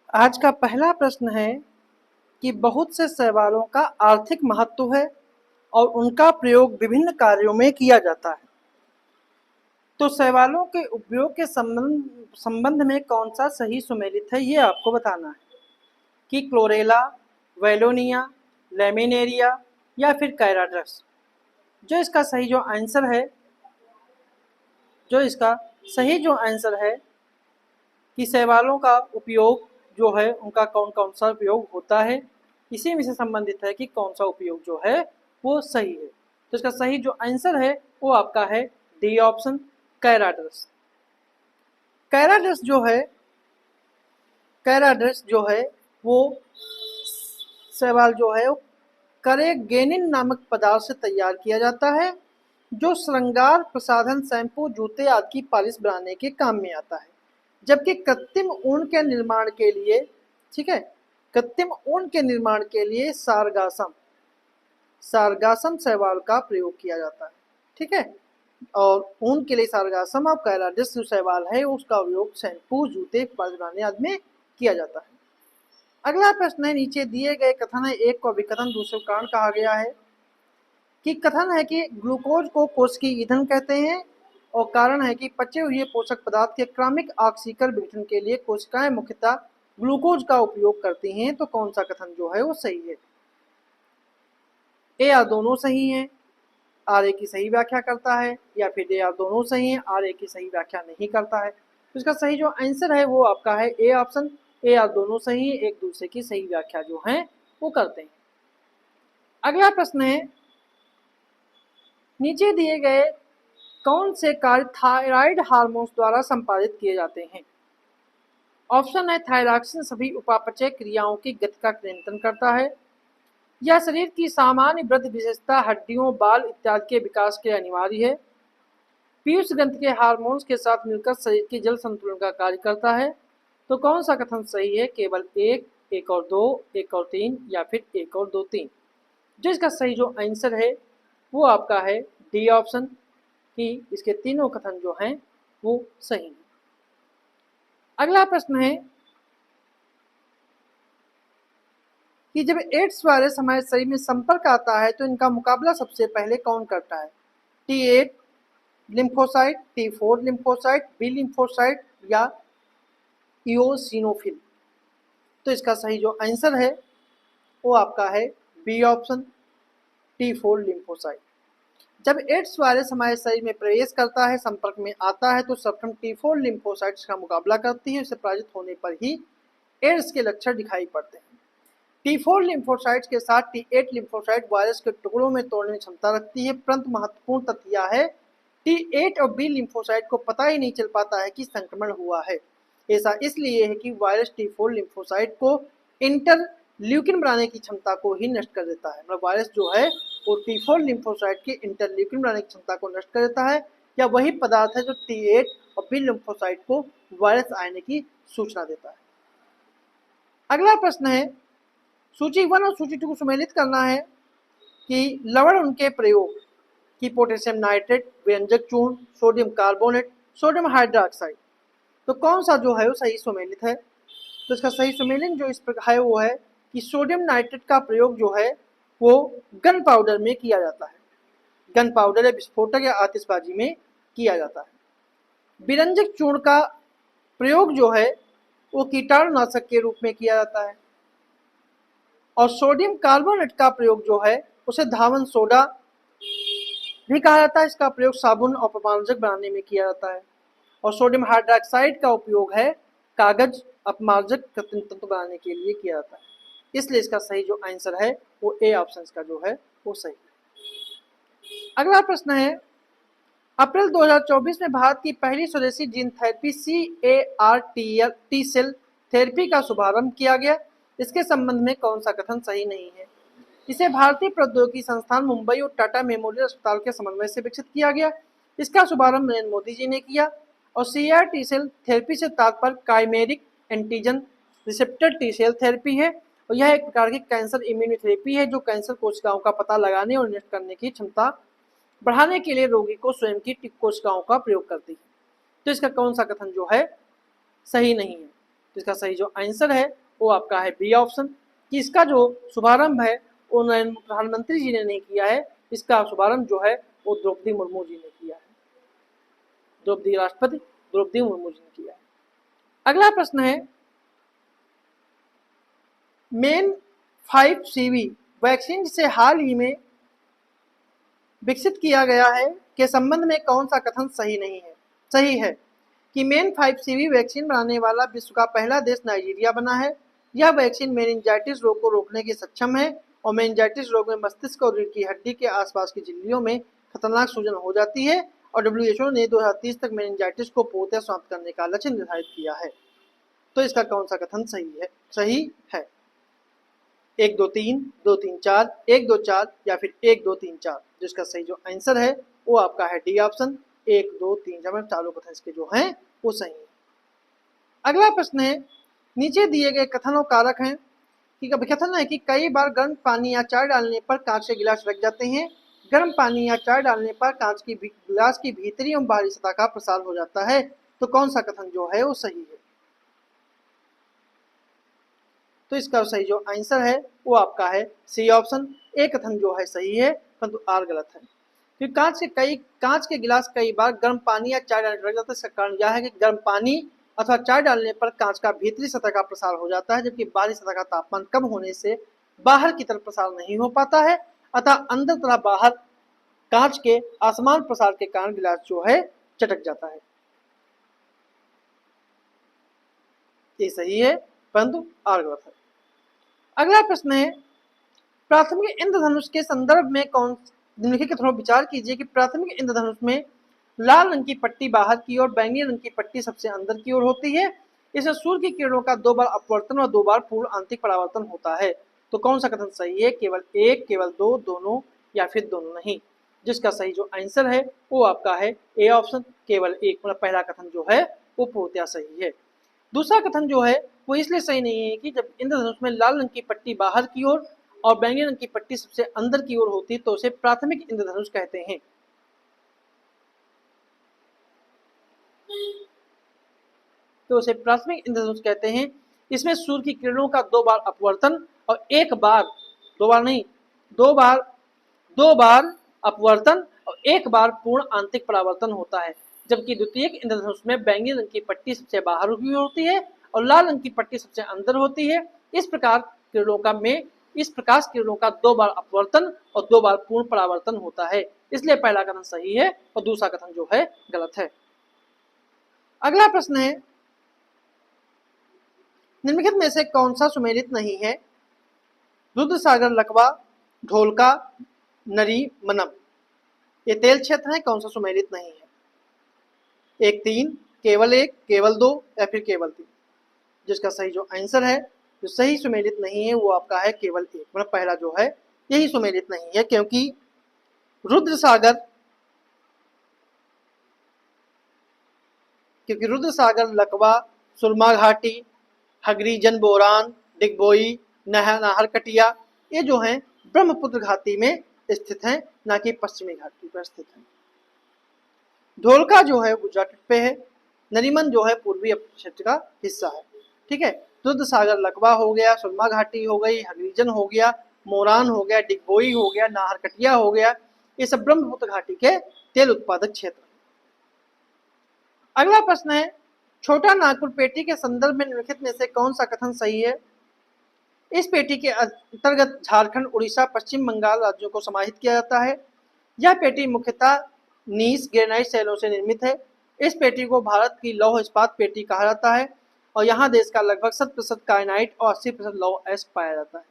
आज का पहला प्रश्न है कि बहुत से शैवालों का आर्थिक महत्व है और उनका प्रयोग विभिन्न कार्यों में किया जाता है। तो शैवालों के उपयोग के संबंध में कौन सा सही सुमेलित है, ये आपको बताना है कि क्लोरेला, वेलोनिया, लेमिनेरिया या फिर कैराड्रस। जो इसका सही जो आंसर है कि शैवालों का उपयोग जो है उनका कौन कौन सा उपयोग होता है, इसी में से संबंधित है कि कौन सा उपयोग जो है वो सही है। तो इसका सही जो आंसर है वो आपका है डी ऑप्शन, कैराड्रस। कैराड्रस जो है वो शैवाल जो है वो करेगेनिन नामक पदार्थ से तैयार किया जाता है, जो श्रृंगार प्रसाधन, शैम्पू, जूते आदि की पॉलिश बनाने के काम में आता है। जबकि कृत्रिम ऊन के निर्माण के लिए, ठीक है, कृत्रिम ऊन के निर्माण के लिए सारगासम शैवाल का प्रयोग किया जाता है। ठीक है, और ऊन के लिए सारगासम और कैराड्रस जो शैवाल है उसका उपयोग शैम्पू, जूते, पॉलिश बनाने आदि में किया जाता है। अगला प्रश्न है, नीचे दिए गए कथन है एक को अभिकथन दूसरे को कारण कहा गया है। कि कथन है कि ग्लूकोज को कोशिकीय ईंधन कहते हैं और कारण है कि पचे हुए पोषक पदार्थ के क्रमिक ऑक्सीकरण विघटन के लिए कोशिकाएं मुख्यतः ग्लूकोज का उपयोग करती हैं। तो कौन सा कथन जो है वो सही है? ए या दोनों सही हैं, आर ए की सही व्याख्या करता है, या फिर ए या दोनों सही हैं, आर ए की सही व्याख्या नहीं करता है। तो इसका सही जो आंसर है वो आपका है ए ऑप्शन, ए या दोनों सही है, एक दूसरे की सही व्याख्या जो है वो करते हैं। अगला प्रश्न है, नीचे दिए गए कौन से कार्य थायराइड हार्मोन्स द्वारा संपादित किए जाते हैं? ऑप्शन है थायरॉक्सिन सभी उपापचय क्रियाओं की गति का नियंत्रण करता है, यह शरीर की सामान्य वृद्धि विशेषता, हड्डियों, बाल इत्यादि के विकास के लिए अनिवार्य है, पीयूष ग्रंथि के हार्मोन्स के साथ मिलकर शरीर के जल संतुलन का कार्य करता है। तो कौन सा कथन सही है? केवल एक, एक और दो, एक और तीन, या फिर एक और दो तीन? जो इसका सही जो आंसर है वो आपका है डी ऑप्शन कि इसके तीनों कथन जो हैं वो सही हैं। अगला प्रश्न है कि जब एड्स वायरस हमारे शरीर में संपर्क आता है तो इनका मुकाबला सबसे पहले कौन करता है? T8 lymphocyte, T4 lymphocyte, B lymphocyte या इओसिनोफिल? तो इसका सही जो आंसर है वो आपका है बी ऑप्शन, T4 लिम्फोसाइट। जब एड्स वायरस हमारे शरीर में प्रवेश करता है, संपर्क में आता है, तो सर्वप्रथम T4 लिम्फोसाइट्स का मुकाबला करती है। इसे पराजित होने पर ही एड्स के लक्षण दिखाई पड़ते हैं। T4 लिम्फोसाइट्स के साथ T8 लिम्फोसाइट वायरस के टुकड़ों में तोड़ने की क्षमता रखती है, परंतु महत्वपूर्ण तथ्य यह है T8 और बी लिम्फोसाइट को पता ही नहीं चल पाता है कि संक्रमण हुआ है। ऐसा इसलिए है कि वायरस T4 लिम्फोसाइट को इंटरल्यूकिन बनाने की क्षमता को ही नष्ट कर देता है। मतलब वायरस जो है वो T4 लिम्फोसाइट की इंटरल्यूकिन बनाने की क्षमता को नष्ट कर देता है, या वही पदार्थ है जो T8 और बी लिम्फोसाइट को वायरस आने की सूचना देता है। अगला प्रश्न है, सूची 1 और सूची 2 को सम्मिलित करना है कि लवण उनके प्रयोग की पोटेशियम नाइट्रेट, व्यंजक चूर्ण, सोडियम कार्बोनेट, सोडियम हाइड्रोक्साइड। तो कौन सा जो है वो सही सुमेलित है? तो इसका सही सुमेलित जो इस प्रकार है वो है कि सोडियम नाइट्रेट का प्रयोग जो है वो गन पाउडर में किया जाता है, गन पाउडर या विस्फोटक या आतिशबाजी में किया जाता है। विरंजक चूर्ण का प्रयोग जो है वो कीटाणुनाशक के रूप में किया जाता है, और सोडियम कार्बोनेट का प्रयोग जो है उसे धावन सोडा भी कहा जाता है। इसका प्रयोग साबुन और अपमार्जक बनाने में किया जाता है, और सोडियम हाइड्रोक्साइड का उपयोग है कागज अपमार्जक कृत्रिम तंतु बनाने के लिए किया जाता है। इसलिए इसका सही जो आंसर है वो ए ऑप्शन का जो है वो सही है। अगला प्रश्न है, अप्रैल 2024 में भारत की पहली स्वदेशी gene therapy CAR-T cell therapy का शुभारंभ किया गया। इसके संबंध में कौन सा कथन सही नहीं है? इसे भारतीय प्रौद्योगिकी संस्थान मुंबई और टाटा मेमोरियल अस्पताल के समन्वय से विकसित किया गया। इसका शुभारंभ नरेंद्र मोदी जी ने किया, और CAR-T सेल थेरेपी से तात्पर्य chimeric antigen receptor T cell therapy है, और यह एक प्रकार की कैंसर इम्यूनोथेरेपी है जो कैंसर कोशिकाओं का पता लगाने और नष्ट करने की क्षमता बढ़ाने के लिए रोगी को स्वयं की कोशिकाओं का प्रयोग करती है। तो इसका कौन सा कथन जो है सही नहीं है? इसका सही जो आंसर है वो आपका है बी ऑप्शन, कि इसका जो शुभारंभ है वो प्रधानमंत्री जी ने नहीं किया है, इसका शुभारंभ जो है वो द्रौपदी मुर्मू जी ने किया है, द्रौपदी राष्ट्रपति द्रौपदी मुर्मू जी ने किया है। अगला प्रश्न है मेन 5CV वैक्सीन जिसे हाल ही में विकसित किया गया है के संबंध में कौन सा कथन सही है कि मेन 5CV वैक्सीन बनाने वाला विश्व का पहला देश नाइजीरिया बना है। यह वैक्सीन मेनिंजाइटिस रोग को रोकने की सक्षम है और मेनिंजाइटिस रोग में मस्तिष्क और रीढ़ की हड्डी के आसपास की झिल्लियों में खतरनाक सूजन हो जाती है और WHO ने 2030 तक मेनिंजाइटिस को पूर्णतः समाप्त करने का लक्ष्य निर्धारित किया है। तो इसका कौन सा कथन सही है 1 2 3 2 3 4 1 2 4 या फिर 1 2 3 4, जिसका सही जो आंसर है वो आपका है डी ऑप्शन 1 2 3 4, चारों कथन इसके जो हैं वो सही है। अगला प्रश्न है नीचे दिए गए कथन और कारक हैं कि कथन है कि कई बार गर्म पानी या चाय डालने पर कांच के गिलास रख जाते हैं। गर्म पानी या चाय डालने पर कांच की गिलास की भीतरी एवं बाहरी सतह का प्रसार हो जाता है। तो कौन सा कथन जो है वो सही है? तो इसका सही जो आंसर है वो आपका है सी ऑप्शन, ए कथन जो है सही है परंतु आर गलत है। क्योंकि कांच के गिलास कई बार गर्म पानी या चाय डालने पर रख जाता है। इसका कारण यह है कि गर्म पानी अथवा चाय डालने पर कांच का भीतरी सतह का प्रसार हो जाता है, जबकि बाहरी सतह का तापमान कम होने से बाहर की तरफ प्रसार नहीं हो पाता है, अतः अंदर तथा बाहर कांच के असमान प्रसार के कारण गिलास जो है चटक जाता है। ये सही है परंतु आर गलत है। अगला प्रश्न है प्राथमिक इंद्रधनुष के संदर्भ में निम्नलिखित कथनों पर विचार कीजिए कि प्राथमिक इंद्रधनुष में लाल रंग की पट्टी बाहर की ओर, बैंगनी रंग की पट्टी सबसे अंदर की ओर होती है। इसमें सूर्य की किरणों का 2 बार अपवर्तन और 2 बार पूर्ण आंतरिक परावर्तन होता है। तो कौन सा कथन सही है? केवल एक, केवल दो, दोनों या फिर दोनों नहीं? जिसका सही जो आंसर है वो आपका है ए ऑप्शन, केवल एक। मतलब पहला कथन जो है वो पूर्णतः सही है। दूसरा कथन जो है वो इसलिए सही नहीं है कि जब इंद्रधनुष में लाल रंग की पट्टी बाहर की ओर और बैंगनी रंग की पट्टी सबसे अंदर की ओर होती है तो उसे प्राथमिक इंद्रधनुष कहते हैं। तो उसे प्राथमिक इंद्रधनुष कहते हैं। इसमें सूर्य की किरणों का 2 बार अपवर्तन और 1 बार, 2 बार नहीं, 2 बार अपवर्तन और 1 बार पूर्ण आंतरिक परावर्तन होता है, जबकि द्वितीयक इंद्रधनुष में बैंगनी रंग की पट्टी सबसे बाहर की होती है और लाल रंग की पट्टी सबसे अंदर होती है। इस प्रकाश किरणों का 2 बार अपवर्तन और 2 बार पूर्ण परावर्तन होता है। इसलिए पहला कथन सही है और दूसरा कथन जो है गलत है। अगला प्रश्न है निम्नलिखित में से कौन सा सुमेलित नहीं है? रुद्रसागर, लकवा, ढोलका, नरीमनम ये तेल क्षेत्र है, कौन सा सुमेलित नहीं है? 1 3, केवल 1, केवल 2 या फिर केवल 3? जिसका सही जो आंसर है, जो सही सुमेलित नहीं है वो आपका है केवल 1। मतलब पहला जो है यही सुमेलित नहीं है, क्योंकि रुद्रसागर, लकवा, सुरमा घाटी, हगरीजन बोरान, डिगबोई, नाहरकटिया ये जो हैं ब्रह्मपुत्र घाटी में स्थित हैं, ना कि पश्चिमी घाटी पर स्थित हैं। ढोलका जो है गुजरात पे है। नरीमन जो है पूर्वी क्षेत्र का हिस्सा है। ठीक है, रुद्रसागर लकवा हो गया, सुरमा घाटी हो गई, हगरीजन हो गया, मोरान हो गया, डिगबोई हो गया, नाहरकटिया हो गया, ये सब ब्रह्मपुत्र घाटी के तेल उत्पादक क्षेत्र। अगला प्रश्न है छोटा नागपुर पेटी के संदर्भ में निम्नलिखित में से कौन सा कथन सही है? इस पेटी के अंतर्गत झारखंड, उड़ीसा, पश्चिम बंगाल राज्यों को समाहित किया जाता है। यह पेटी मुख्यतः नीस ग्रेनाइट शैलों से निर्मित है। इस पेटी को भारत की लौह इस्पात पेटी कहा जाता है और यहाँ देश का लगभग 70% काइनाइट और 80% लौह अयस्क पाया जाता है।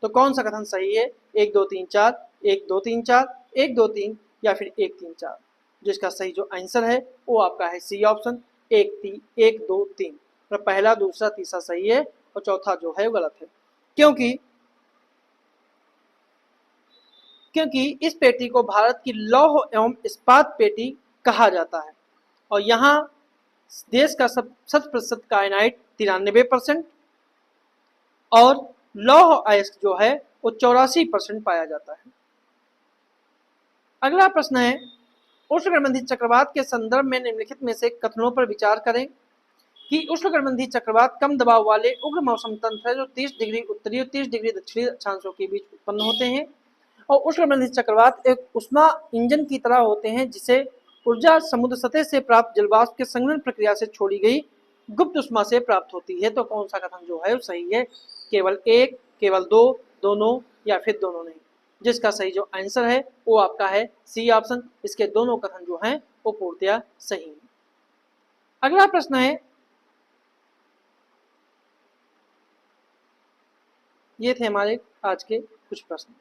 तो कौन सा कथन सही है? 1 2 3 4, 1 2 3 4, 1 2 3 या फिर 1 3 4? जिसका सही जो आंसर है वो आपका है सी ऑप्शन, 1 2 3। मतलब पहला, दूसरा, तीसरा सही है और चौथा जो है गलत है, क्योंकि इस पेटी को भारत की लौह एवं इस्पात पेटी कहा जाता है और यहाँ देश का 70% काइनाइट 93% और लौह अयस्क जो है वो 84% पाया जाता है। अगला प्रश्न है उष्णकटिबंधीय चक्रवात के संदर्भ में निम्नलिखित में से कथनों पर विचार करें कि उष्णकटिबंधीय चक्रवात कम दबाव वाले उग्र मौसम तंत्र है जो 30 डिग्री उत्तरी और 30 डिग्री दक्षिणी अक्षांशों के बीच उत्पन्न होते हैं। और उष्णकटिबंधीय चक्रवात एक उष्मा इंजन की तरह होते हैं जिसे ऊर्जा समुद्र सतह से प्राप्त जलवाष्प के संघनन प्रक्रिया से छोड़ी गई गुप्त उष्मा से प्राप्त होती है। तो कौन सा कथन जो है वो सही है? केवल एक, केवल दो, दोनों या फिर दोनों नहीं। जिसका सही जो आंसर है वो आपका है सी ऑप्शन। इसके दोनों कथन जो हैं वो पूर्णतया सही है। अगला प्रश्न है, ये थे हमारे आज के कुछ प्रश्न।